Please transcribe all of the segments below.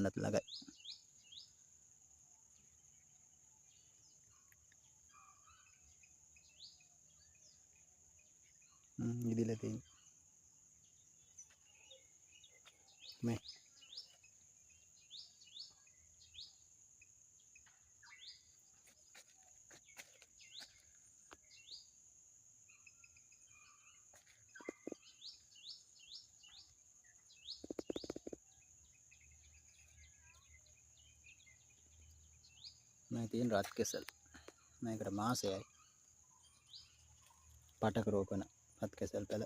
ගන්නත් ළඟයි. ඉදිලා තියෙන්නේ. මේ මේ තියෙන රත් කෙසල්. මේකට මාසයයි. පටක රෝපණ රත් කෙසල් පැල.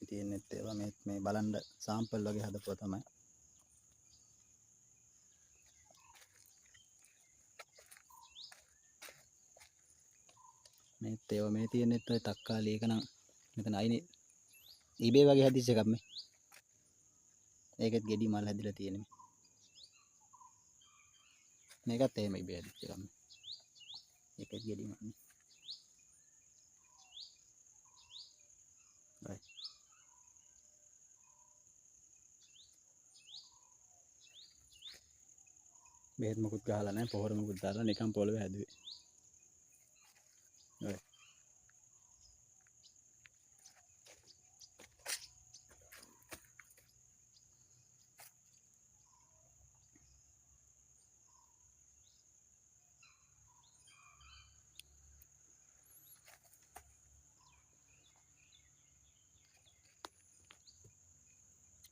තියෙනෙත් ඒවා මේ බලන්න සාම්පල් වගේ හදපුවා තමයි. මේත් ඒවා මේ තියෙනෙත් ඔය තක්කාලි එක නම් මෙතන අයිනේ eBay වගේ හදිච්ච එකක් මේ. ඒකෙත් ගෙඩි මල් හැදිලා තියෙන්නේ. මේකත් එහෙම eBay හදිච්ච එකක් මේ. ඒකෙත් ගෙඩි මල්. right. බෙහෙත් මොකුත් ගහලා නැහැ, පොහොර මොකුත් දාලා නිකන් පොළවේ හැදුවේ. right.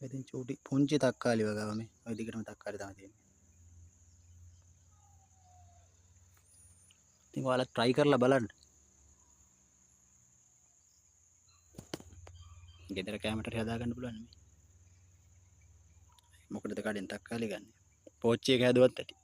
ඉතින් චූටි පුංචි තක්කාලි වගාව මේ ඔය දිගටම තක්කාලි තමයි තියෙන්නේ. ඉතින් ඔයාලා try කරලා බලන්න. ගෙදර කැමරට හදා ගන්න පුළුවන් මේ. මොකටද කඩෙන් තක්කාලි ගන්න. පෝච්චි එක හැදුවත් ඇති.